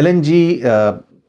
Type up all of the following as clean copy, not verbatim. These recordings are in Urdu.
LNG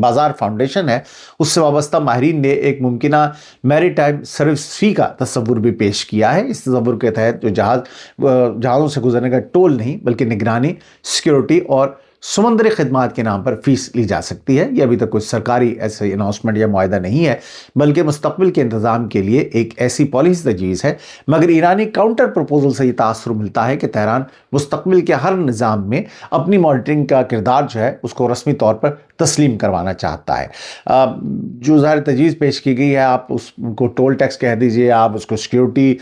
بازار فاؤنڈیشن ہے اس سے وابستہ ماہرین نے ایک ممکنہ میری ٹائم سروس فی کا تصور بھی پیش کیا ہے۔ اس تصور کے تحت جو جہازوں سے گزرنے کا ٹول نہیں بلکہ نگرانی، سیکیورٹی اور سمندری خدمات کے نام پر فیس لی جا سکتی ہے۔ یہ ابھی تک کوئی سرکاری ایسے اناؤنسمنٹ یا معاہدہ نہیں ہے بلکہ مستقبل کے انتظام کے لیے ایک ایسی پالیسی تجویز ہے، مگر ایرانی کاؤنٹر پروپوزل سے یہ تاثر ملتا ہے کہ تہران مستقبل کے ہر نظام میں اپنی مانیٹرنگ کا کردار جو ہے اس کو رسمی طور پر تسلیم کروانا چاہتا ہے۔ جو ظاہر تجویز پیش کی گئی ہے، آپ اس کو ٹول ٹیکس کہہ دیجئے، آپ اس کو سیکیورٹی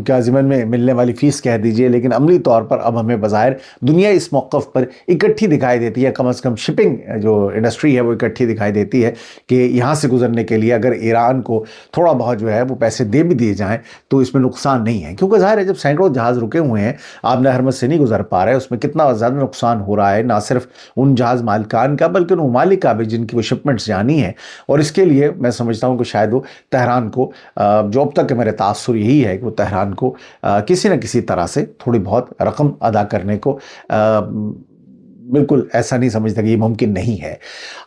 کا ضمن میں ملنے والی فیس کہہ دیجئے، لیکن عملی طور پر اب ہمیں بظاہر دنیا اس موقف پر اکٹھی دکھائی دیتی ہے، کم از کم شپنگ جو انڈسٹری ہے وہ اکٹھی دکھائی دیتی ہے کہ یہاں سے گزرنے کے لیے اگر ایران کو تھوڑا بہت جو ہے وہ پیسے دے بھی دیے جائیں تو اس میں نقصان نہیں ہے، کیونکہ ظاہر ہے جب سینکڑوں جہاز رکے ہوئے ہیں، آپ نے حرمت سے نہیں گزر پا رہے، اس میں کتنا زیادہ نقصان ہو رہا ہے، نہ صرف ان جہاز مالکان کا بلکہ ان ممالک کا بھی جن کی وہ شپمنٹس جانی ہے۔ اور اس کے لیے میں سمجھتا ہوں کہ شاید وہ تہران کو، جو اب تک میرے تاثر یہی ہے کہ وہ تہران کو کسی نہ کسی طرح سے تھوڑی بہت رقم ادا کرنے کو بالکل ایسا نہیں سمجھتا کہ یہ ممکن نہیں ہے۔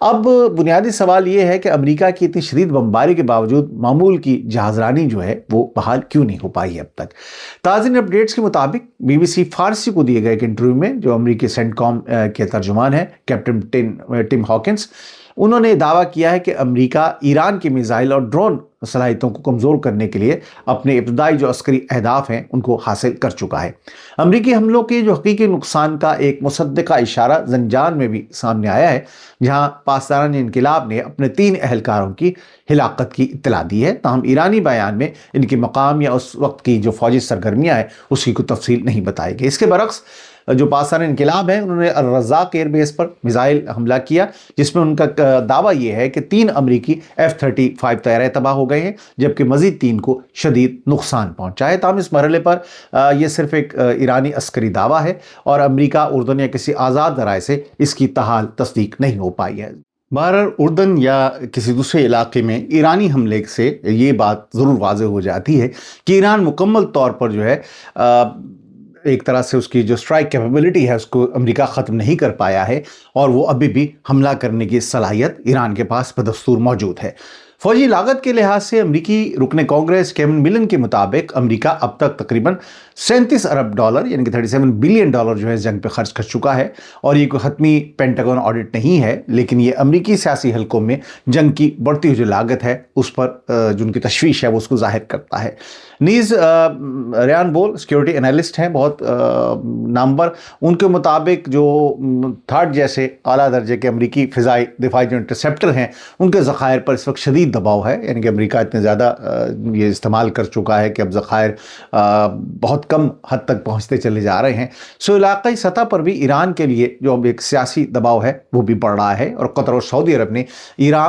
اب بنیادی سوال یہ ہے کہ امریکہ کی اتنی شدید بمباری کے باوجود معمول کی جہازرانی جو ہے وہ بحال کیوں نہیں ہو پائی ہے اب تک۔ تازہ اپڈیٹس کے مطابق BBC فارسی کو دیے گئے ایک انٹرویو میں جو امریکی سینٹ کام کے ترجمان ہیں کیپٹن ٹم ہاکنس، انہوں نے دعویٰ کیا ہے کہ امریکہ ایران کی میزائل اور ڈرون صلاحیتوں کو کمزور کرنے کے لیے اپنے ابتدائی جو عسکری اہداف ہیں ان کو حاصل کر چکا ہے۔ امریکی حملوں کے جو حقیقی نقصان کا ایک مصدقہ اشارہ زنجان میں بھی سامنے آیا ہے، جہاں پاسداران انقلاب نے اپنے 3 اہلکاروں کی ہلاکت کی اطلاع دی ہے، تاہم ایرانی بیان میں ان کے مقام یا اس وقت کی جو فوجی سرگرمیاں ہیں اس کی کوئی تفصیل نہیں بتائی گئی۔ اس کے برعکس جو پاسداران انقلاب ہیں انہوں نے الرزاق ایئر بیس پر میزائل حملہ کیا، جس میں ان کا دعویٰ یہ ہے کہ 3 امریکی F-35 طیارے تباہ ہو گئے ہیں جبکہ مزید 3 کو شدید نقصان پہنچا ہے۔ تاہم اس مرحلے پر یہ صرف ایک ایرانی عسکری دعویٰ ہے اور امریکہ، اردن یا کسی آزاد ذرائع سے اس کی تاحال تصدیق نہیں ہو پائی ہے۔ بہرحال اردن یا کسی دوسرے علاقے میں ایرانی حملے سے یہ بات ضرور واضح ہو جاتی ہے کہ ایران مکمل طور پر جو ہے ایک طرح سے اس کی جو اسٹرائک کیپیبلٹی ہے اس کو امریکہ ختم نہیں کر پایا ہے، اور وہ ابھی بھی حملہ کرنے کی صلاحیت ایران کے پاس بدستور موجود ہے۔ فوجی لاگت کے لحاظ سے امریکی رکن کانگریس کیون ملن کے مطابق امریکہ اب تک تقریباً $37 ارب یعنی کہ $37 بلین جو ہے اس جنگ پہ خرچ کر چکا ہے، اور یہ کوئی حتمی پینٹاگون آڈٹ نہیں ہے، لیکن یہ امریکی سیاسی حلقوں میں جنگ کی بڑھتی ہوئی جو لاگت ہے اس پر جو ان کی تشویش ہے وہ اس کو ظاہر کرتا ہے۔ نیز ریان بول سیکیورٹی انالسٹ ہیں بہت نامور، ان کے مطابق جو تھرڈ جیسے اعلیٰ درجے کے امریکی فضائی دفاعی جو انٹرسیپٹر ہیں ان کے ذخائر پر اس وقت شدید دباؤ ہے، یعنی کہ امریکہ اتنے زیادہ یہ استعمال کر چکا ہے کہ اب ذخائر بہت کم حد تک پہنچتے چلے جا رہے ہیں۔ سو علاقائی سطح پر بھی ایران کے لیے جو اب ایک سیاسی دباؤ ہے وہ بھی بڑھ رہا ہے، اور قطر اور سعودی عرب نے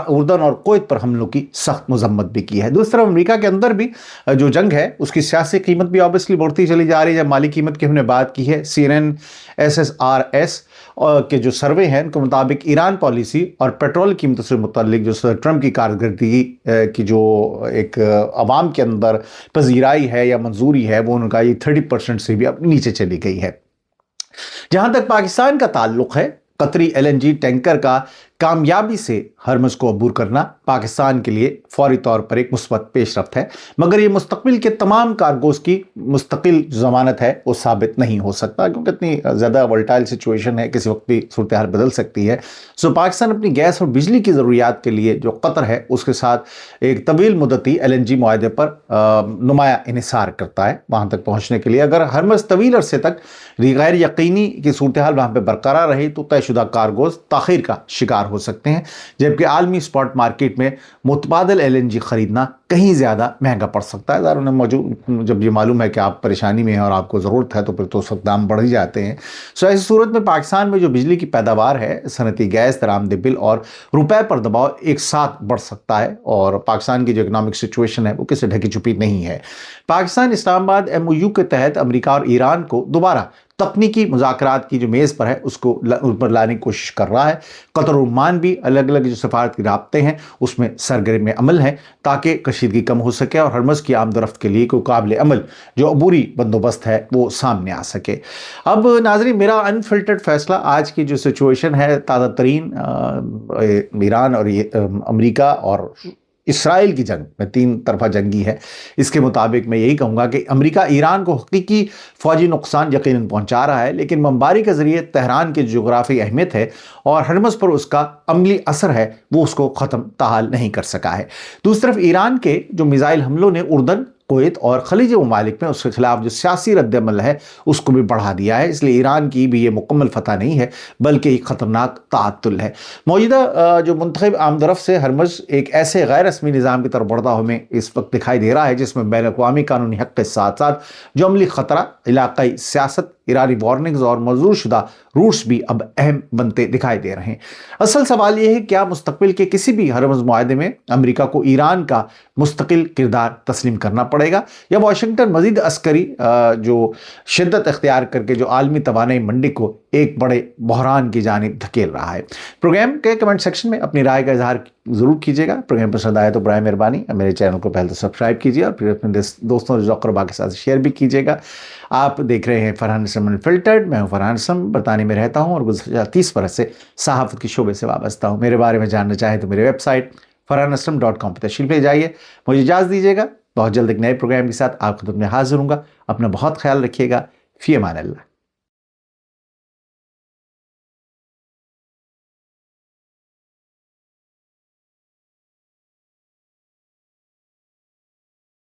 اردن اور کویت پر حملوں کی سخت مذمت بھی کی ہے۔ دوسری طرف امریکہ کے اندر بھی جو جنگ ہے اس کی سیاسی قیمت بھی آبویسلی بڑھتی چلی جا رہی ہے۔ جب مالی قیمت کی ہم نے بات کی ہے، CNN SSRS کے جو سروے ہیں ان کے مطابق ایران پالیسی اور پیٹرول قیمتوں سے متعلق جو ٹرمپ کی کارکردگی کی جو ایک عوام کے اندر پذیرائی ہے یا منظوری ہے وہ ان کا یہ 30% سے بھی اب نیچے چلی گئی ہے۔ جہاں تک پاکستان کا تعلق ہے، قطری LNG ٹینکر کا کامیابی سے ہرمز کو عبور کرنا پاکستان کے لیے فوری طور پر ایک مثبت پیش رفت ہے، مگر یہ مستقبل کے تمام کارگوز کی مستقل ضمانت ہے وہ ثابت نہیں ہو سکتا، کیونکہ اتنی زیادہ ولٹائل سچویشن ہے، کسی وقت بھی صورتحال بدل سکتی ہے۔ سو پاکستان اپنی گیس اور بجلی کی ضروریات کے لیے جو قطر ہے اس کے ساتھ ایک طویل مدتی LNG معاہدے پر نمایاں انحصار کرتا ہے وہاں تک پہنچنے کے لیے۔ اگر ہرمز طویل عرصے تک غیر یقینی کی صورتحال وہاں پہ برقرار رہی تو طے شدہ کارگوز تاخیر کا شکار ہو سکتے ہیں، جبکہ عالمی اسپاٹ مارکیٹ میں متبادل LNG خریدنا کہیں زیادہ مہنگا پڑ سکتا ہے۔ ظاہر موجود جب یہ معلوم ہے کہ آپ پریشانی میں ہیں اور آپ کو ضرورت ہے تو پھر تو سب دام بڑھ ہی جاتے ہیں۔ سو ایسی صورت میں پاکستان میں جو بجلی کی پیداوار ہے، صنعتی گیس، درآمدی بل اور روپے پر دباؤ ایک ساتھ بڑھ سکتا ہے، اور پاکستان کی جو اکنامک سچویشن ہے وہ کسی ڈھکی چھپی نہیں ہے۔ پاکستان اسلام آباد MOU کے تحت امریکہ اور ایران کو دوبارہ تکنیکی مذاکرات کی جو میز پر ہے اس کو اوپر لانے کی کوشش کر رہا ہے۔ قطر اور عمان بھی الگ الگ جو سفارتی رابطے ہیں اس میں سرگرم عمل ہیں تاکہ کشیدگی کم ہو سکے اور ہرمز کی آمد و رفت کے لیے کوئی قابل عمل جو عبوری بندوبست ہے وہ سامنے آ سکے۔ اب ناظرین، میرا انفلٹرڈ فیصلہ آج کی جو سچویشن ہے، تازہ ترین ایران اور امریکہ اور اسرائیل کی جنگ میں، تین طرفہ جنگی ہے، اس کے مطابق میں یہی کہوں گا کہ امریکہ ایران کو حقیقی فوجی نقصان یقیناً پہنچا رہا ہے، لیکن بمباری کے ذریعے تہران کی جغرافی اہمیت ہے اور ہرمز پر اس کا عملی اثر ہے، وہ اس کو ختم تاحال نہیں کر سکا ہے۔ دوسری طرف ایران کے جو میزائل حملوں نے اردن، کویت اور خلیجی ممالک میں اس کے خلاف جو سیاسی رد عمل ہے اس کو بھی بڑھا دیا ہے، اس لیے ایران کی بھی یہ مکمل فتح نہیں ہے بلکہ ایک خطرناک تعطل ہے۔ موجودہ جو منتخب آمد و رفت سے ہرمز ایک ایسے غیر رسمی نظام کی طرف بڑھتا ہمیں اس وقت دکھائی دے رہا ہے جس میں بین الاقوامی قانونی حق کے ساتھ ساتھ جو عملی خطرہ، علاقائی سیاست، ایرانی وارننگز اور منظور شدہ روٹس بھی اب اہم بنتے دکھائی دے رہے ہیں۔ اصل سوال یہ ہے کیا مستقبل کے کسی بھی ہرمز معاہدے میں امریکہ کو ایران کا مستقل کردار تسلیم کرنا پڑے گا، یا واشنگٹن مزید عسکری جو شدت اختیار کر کے جو عالمی توانائی منڈی کو ایک بڑے بحران کی جانب دھکیل رہا ہے؟ پروگرام کے کمنٹ سیکشن میں اپنی رائے کا اظہار ضرور کیجیے گا۔ پروگرام پسند آئے تو برائے مہربانی میرے چینل کو پہلے تو سبسکرائب کیجیے اور پھر اپنے دوستوں اور اقربا کے ساتھ شیئر بھی کیجیے گا۔ آپ دیکھ رہے ہیں فرحان اسلم انفلٹرڈ، میں ہوں فرحان اسلم، برطانیہ میں رہتا ہوں اور گزشتہ 30 برس سے صحافت کے شعبے سے وابستہ ہوں۔ میرے بارے میں جاننا چاہیں تو میرے ویب سائٹ farhanaslam.com پہ تشریف لے جائیے۔ مجھے اجازت دیجیے گا، بہت جلد ایک نئے پروگرام کے ساتھ آپ خدمت میں حاضر ہوں گا۔ اپنا بہت خیال رکھیے گا۔ فی امان اللہ۔